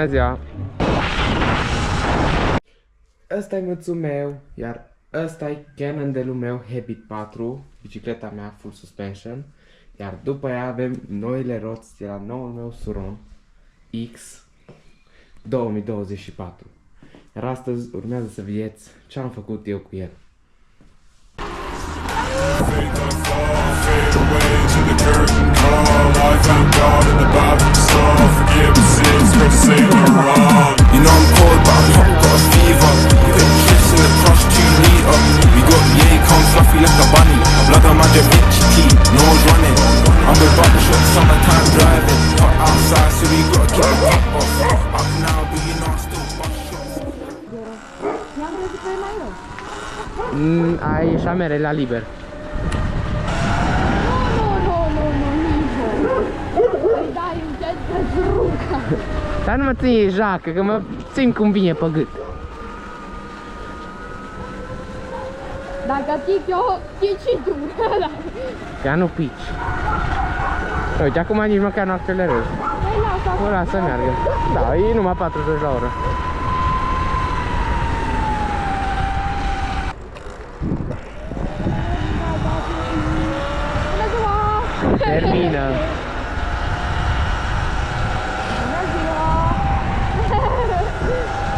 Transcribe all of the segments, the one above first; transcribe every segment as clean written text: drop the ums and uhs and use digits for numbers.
Bună ziua! Ăsta e mățul meu, iar ăsta e Cannondale-ul meu Habit 4, bicicleta mea full suspension. Iar după ea avem noile roți de la noul meu Suron X 2024. Iar astăzi urmează să vedeți ce am făcut eu cu el. Ai șamere la liber. Dar nu mă ține jacă, că mă simt cum vine pe gât. Dacă pic eu, pici și tu. Ca nu pici. Uite, acum nici măcar nu accelerez. O las să meargă. Da, e numai 40 la oră. Termină.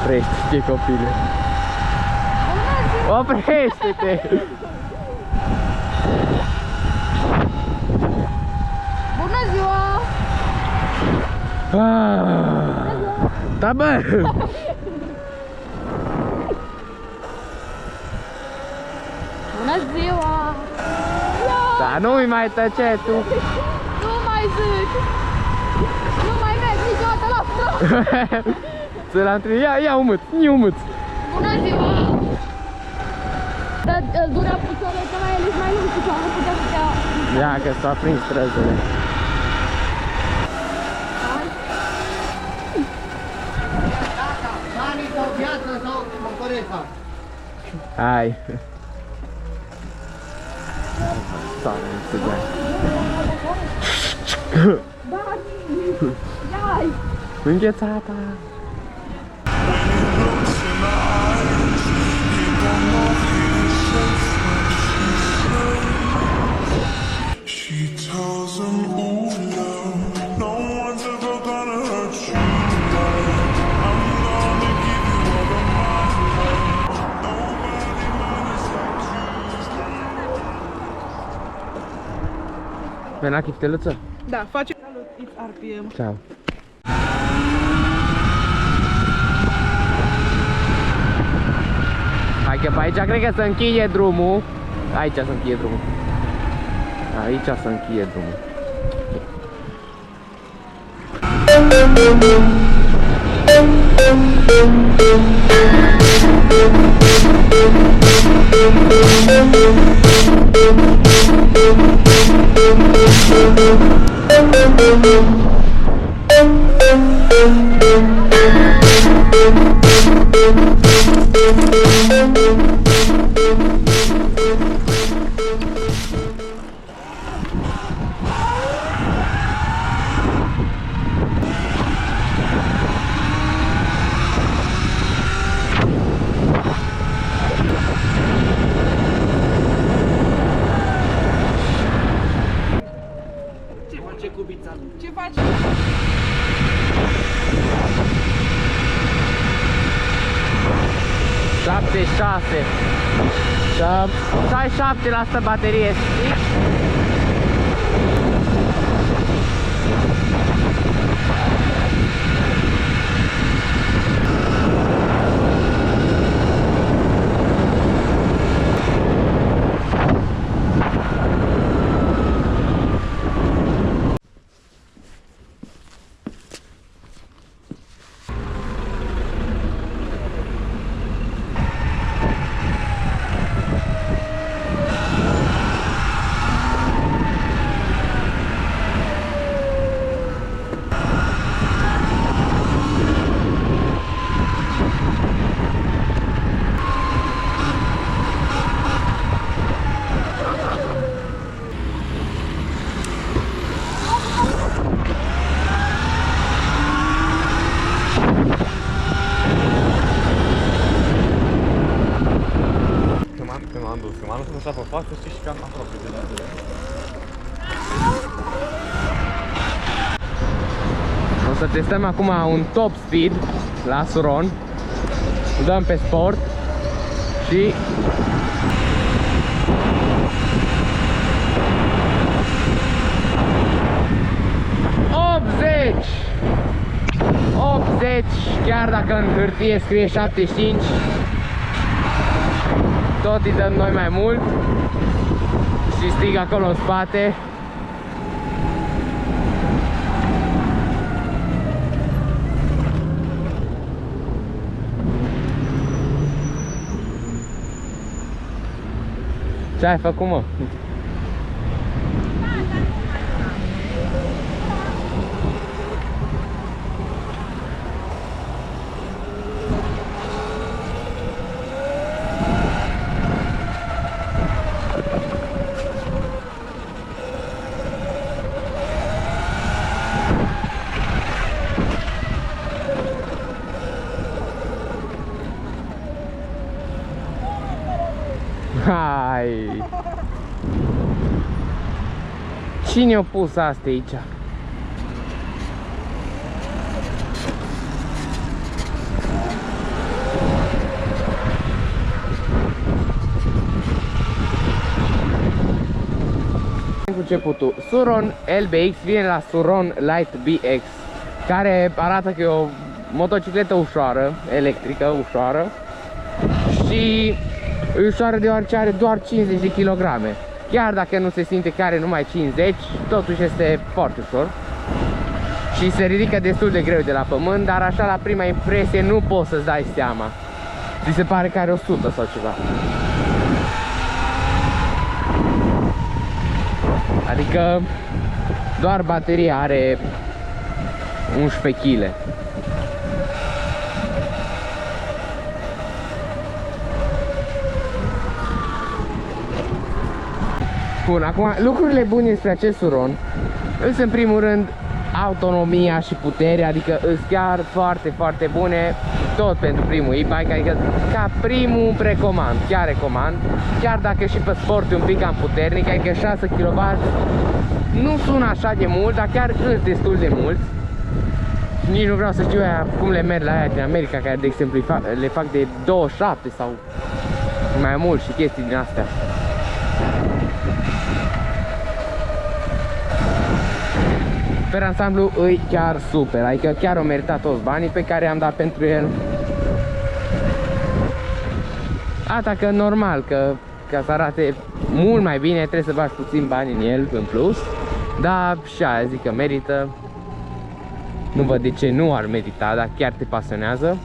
Oprește-te, copile. Oprește-te. Bună ziua! Da, bă! Bună ziua! Da, nu-mi mai tăce tu. Nu mai zic! Nu mai merg niciodată la front! Să-l întâlni, ia umăț, umăț. Bună ziua! Dar dura picioarele, că mai el ești mai lung picioarele, putea să te-a... Ia că s-a prins străzile. Banii sau viața sau concurența? Hai. Stare, nu se dea. Ia-i! Înghețata. Vena chifteluță? Da, face salut, it's RPM. Ciao. Hai că pe aici cred că se încheie drumul. Aici se încheie drumul. Aici se încheie drumul. Ce faci? Ai 7% baterie. M-am lăsat așa pe față, știi, și cam aproape de la tine. O să testăm acum un top speed la Suron. Dăm pe sport și chiar dacă în hârtie scrie 75, tot îi dăm noi mai mult și stig acolo în spate. Ce ai făcut, mă? Hai! Cine a pus astea aici? Începutul. Suron LBX vine la Suron Light BX, care arată că e o motocicletă ușoară, electrică, ușoară. Și e ușoară deoarece are doar 50 de kg. Chiar dacă nu se simte că are numai 50, totuși este foarte ușor. Și se ridică destul de greu de la pământ, dar așa la prima impresie nu poți să-ți dai seama. Ți se pare că are 100 sau ceva. Adică doar bateria are 11 kg. Bun, acum lucrurile bune despre acest Suron îs în primul rând autonomia și puterea, adică îs chiar foarte, foarte bune tot pentru primul e-bike, adică ca primul recomand, chiar recomand, chiar dacă și pe sport e un pic cam puternic, adică 6 kW nu sună așa de mult, dar chiar îs destul de mult. Nici nu vreau să știu aia, cum le merg la aia din America, care de exemplu le fac de 27 sau mai mult și chestii din astea. Per ansamblu e chiar super, adică chiar au meritat toți banii pe care am dat pentru el. Asta că normal, că ca să arate mult mai bine trebuie să bagi puțin bani în el în plus. Dar și aia zic că merită. Nu văd de ce nu ar merita, dar chiar te pasionează.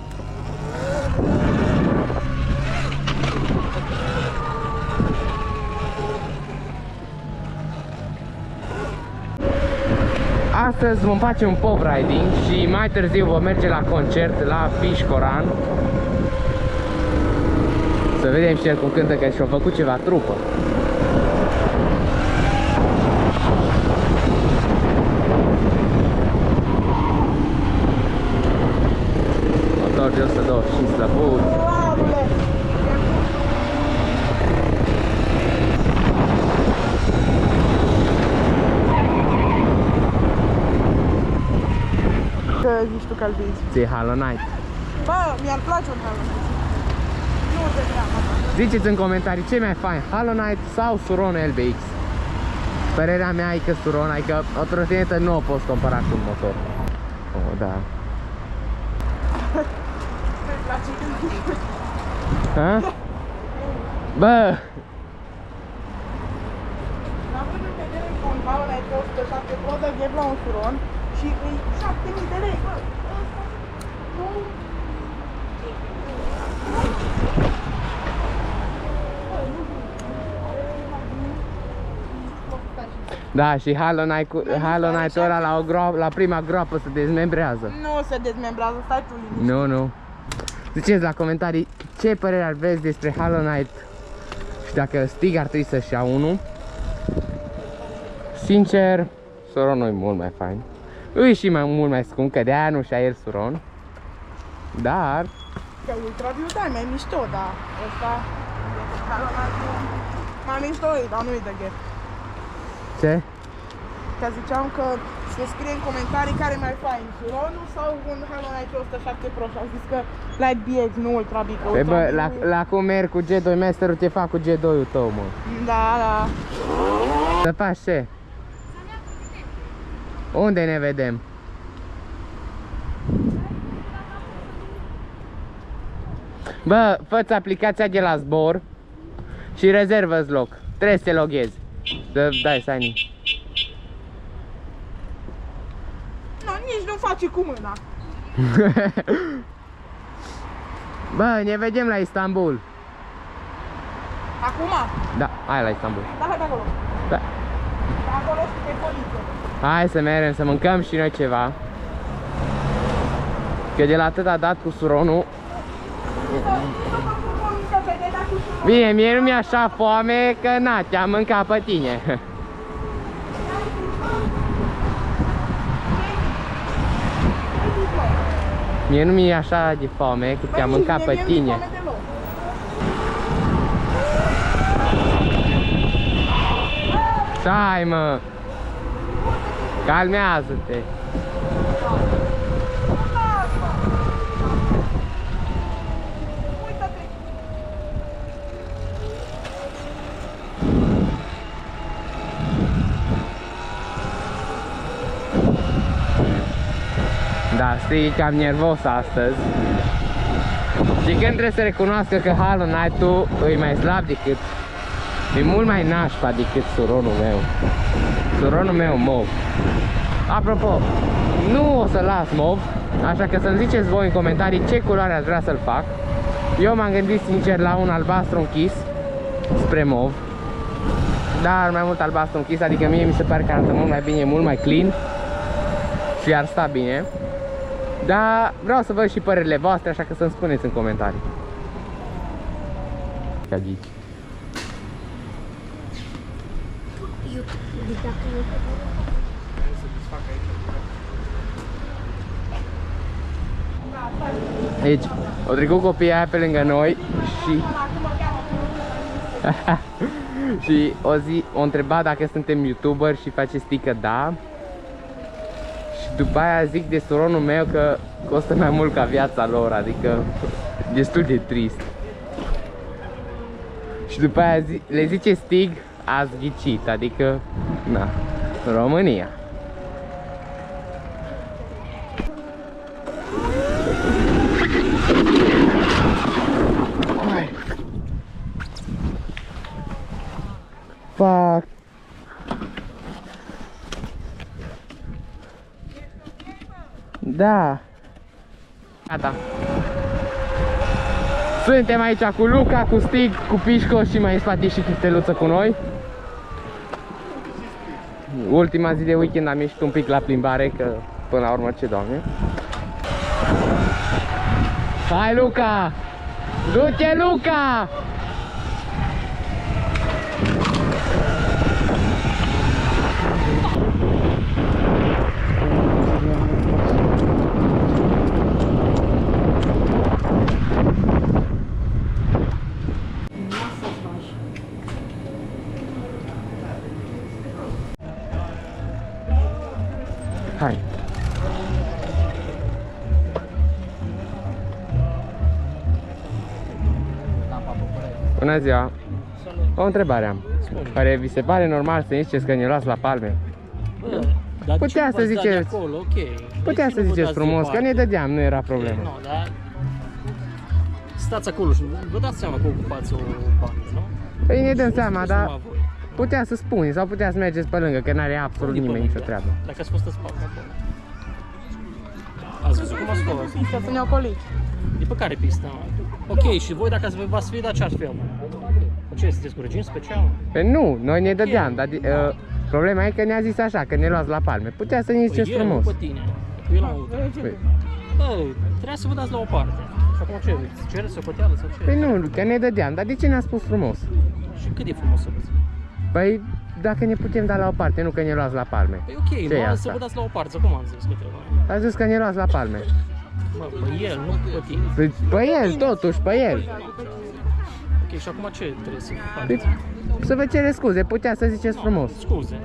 Astăzi vom face un pop riding și mai târziu vom merge la concert la Fish Coran. Să vedem și el cum cântă, că și-a făcut ceva trupă. Motor de 125 slăbuți. Zici tu că-l vinzi. Ție Hollow Knight. Bă, mi-ar place un Hollow Knight. Nu de treaba. Ziceți în comentarii ce mai fain, Hollow Knight sau Suron LBX. Părerea mea e că Suron, adică o trotinetă nu o poți compara cu un motor. Oh, da. Nu-i place când zici. Ha? Bă! Având în vedere că un Hollow Knight costă 7 poți să gheb la un Suron și îi 7000 de lei, bă! Nu... Da, și Hollow Knight-ul ăla la prima groapă se dezmembrează. Nu se dezmembrează, stai tu liniștit. Nu, nu. Ziceți la comentarii ce părere ar aveți despre Hollow Knight și dacă Stig ar trebui să-și ia unul. Sincer, Suronul e mult mai fain. E și mult mai scump, că de-aia nu și-a el Suron. Dar... Că Ultra View, da, e mai mișto, dar ăsta... M-am instruit, dar nu-i de ghet. Ce? Că ziceam că să scrie în comentarii care e mai fain, Suronul sau un Halo Knight 107 Pro și am zis că Light BX, nu Ultra Big. Păi bă, la cum merg cu G2 Master-ul, te fac cu G2-ul tău, mă. Da, da. Să faci ce? Unde ne vedem? Bă, fă-ți aplicația de la zbor și rezervă-ți loc. Trebuie să te loghezi. Să dai sign-in. Nu, nici nu face cu mâna. Bă, ne vedem la Istanbul. Acum? Da, hai la Istanbul. Da, hai pe acolo. Da. Acolo și pe poliție. Hai să mergem să mâncăm și noi ceva. Că de la atât a dat cu suronul. Bine, mie nu mi-e așa foame că na, te-am mâncat pe tine. Mie nu mi-e așa de foame că te-am mâncat pe tine. Stai, mă! Calmează-te! Da, știi, cam nervos astăzi. Și când trebuie să recunoască că Halo Knight-ul e mai slab decât, e mult mai nașpa decât suronul meu. Suronul meu mov. Apropo, nu o să las mov, așa că să-mi ziceți voi în comentarii ce culoare ați vrea să-l fac. Eu m-am gândit sincer la un albastru închis spre mov. Dar mai mult albastru închis, adică mie mi se pare că arată mult mai bine, mult mai clean și ar sta bine. Dar vreau să văd și părerile voastre, așa că să-mi spuneți în comentarii. Deci, au trecut copiii aia pe lângă noi și... și o întrebat dacă suntem youtuber și face stică da. Și după aia zic de suronul meu că costă mai mult ca viața lor, adică destul de trist. Și după aia le zice Stig, ați ghicit, adică, na, România. Fuck. Da. Gata. Suntem aici cu Luca, cu Stig, cu Pișco și mai în spate și cu Steluță cu noi. Ultima zi de weekend am ieșit un pic la plimbare, că până la urmă ce, Doamne. Hai, Luca! Du-te, Luca! Hai. Bună ziua. O întrebare am. Care vi se pare normal să ziceți că ne luați la palme? Putea să ziceți. Putea să ziceți frumos, că ne dădeam, nu era problemă. Nu, dar stați acolo și vă dați seama că ocupați o bandă, nu? Păi ne dăm seama, dar putea să spuni sau putea să mergeți pe lângă, că n-are absolut nimeni nicio treabă. Dacă ați fost în spate acolo. Ați văzut cum ați fost? Pistă să ne ocoliți. De pe care pistă? Ok, și voi dacă v-ați fi dat ce ați fi? Ce, sunteți cu regim special? Păi nu, noi ne dădeam, dar problema e că ne-a zis așa, că ne luați la palme. Putea să ne ziceți frumos. Păi el, nu pe tine. Eu l-am auzit. Băi, trebuia să vă dați la o parte. Și acum ce, cereți socoteală sau ce? Păi nu, că ne dădeam, dar de ce ne-a spus frumos? Și cât e frumos să vă? Păi, dacă ne putem da la o parte, nu că ne luați la palme. Păi ok, mă, să vă dați la o parte, cum am zis că trebuie? A zis că ne luați la palme. Mă, pe el, nu pe tine. Păi, pe el, totuși, pe el. Ok, Ok, și acum ce trebuie să Păi, faceți? să vă cere scuze, putea să ziceți frumos. Scuze,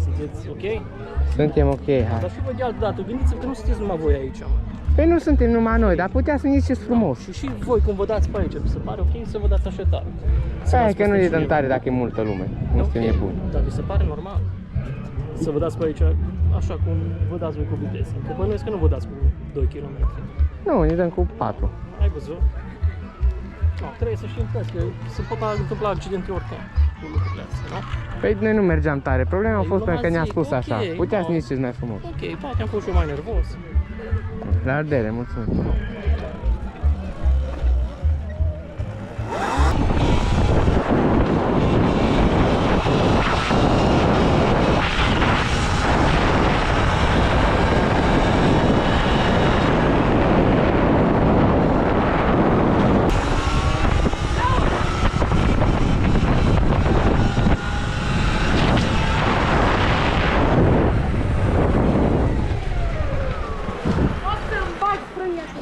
sunteți ok? Suntem ok, hai. Dar și voi de altă dată, gândiți-vă că nu sunteți numai voi aici. Păi nu suntem numai noi, dar putea să ne ziceți frumos. Și voi când vă dați pe aici, vi se pare ok să vă dați așa tare? Hai că nu ne dăm tare dacă e multă lume, nu suntem nebuni. Dar vi se pare normal să vă dați pe aici așa cum vă dați voi cu viteză? Că bănuiesc că nu vă dați cu 2 km. Nu, ne dăm cu 4. Ai văzut? No, trebuie să știm că se pot întâmpla accidente oricând cu lucrurile astea, nu? Păi noi nu mergeam tare, problema a Păi, fost pentru că ne-a zic, spus ok, așa. Putea să ne ziceți mai frumos. Ok, poate am fost și eu mai nervos. La ardere, mulțumim.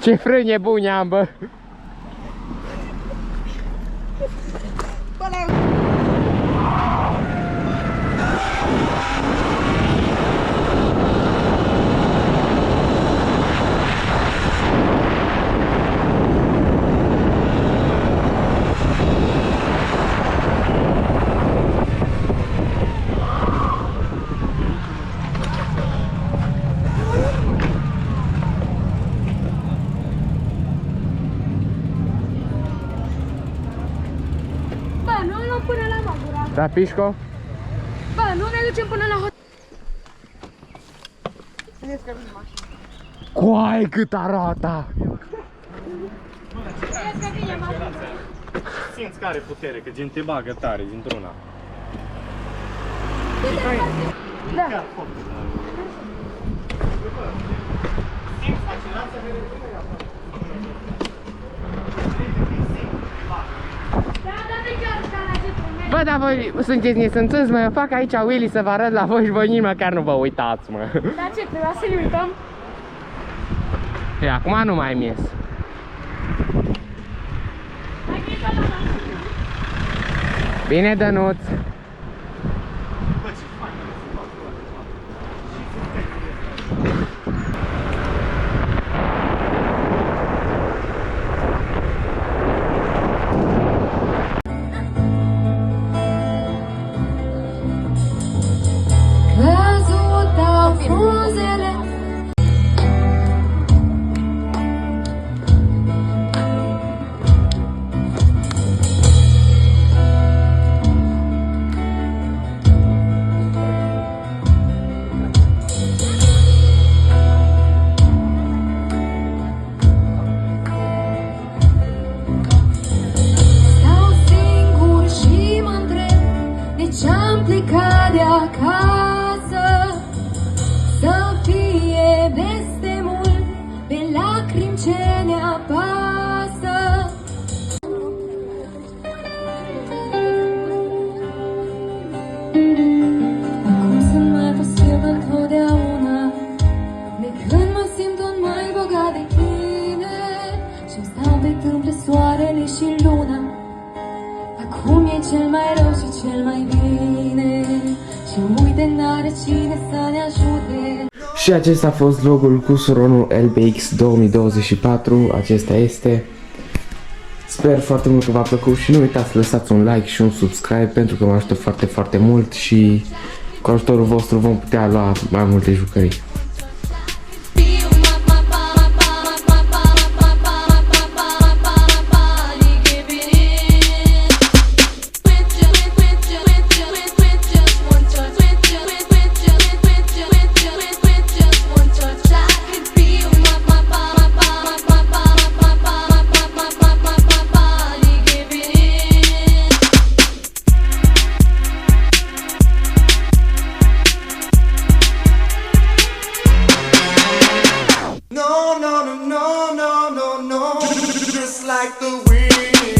Ce frâne bune am, bă! Bă, nu o luăm până la Magura. Da, Pișco? Bă, nu ne ducem până la hotel. Vedeți că vine mașina. Coai cât arată! Vedeți că vine mașina. Simți că are putere, că gen te bagă tare dintr-una. Da. Bă, dar voi sunteți nesânțăți, mă, eu fac aici Willy să vă arăt la voi și voi nici măcar nu vă uitați, mă. Dar ce, trebuia să ne uităm? E, acum nu mai ies. Hai că e la mașină. Bine, Dănuț. Căzut au frunzele. Stau singur și mă întreb de ce-am plecat de acasă. Să fie peste mult pe lacrimi ce ne apasă. Acum sunt mai pasiv întotdeauna, de când mă simt tot mai bogat de tine. Și-mi stau pe tâmple soarele și luna. Acum e cel mai rău și cel mai bine. Și-mi uite, n-are cine să ne ajute. Și acesta a fost vlogul cu Suronul LBX 2024, acesta este. Sper foarte mult că v-a plăcut și nu uitați să lăsați un like și un subscribe pentru că mă ajută foarte, foarte mult și cu ajutorul vostru vom putea lua mai multe jucării. No, no, no, no, no, no, no, just like the wind.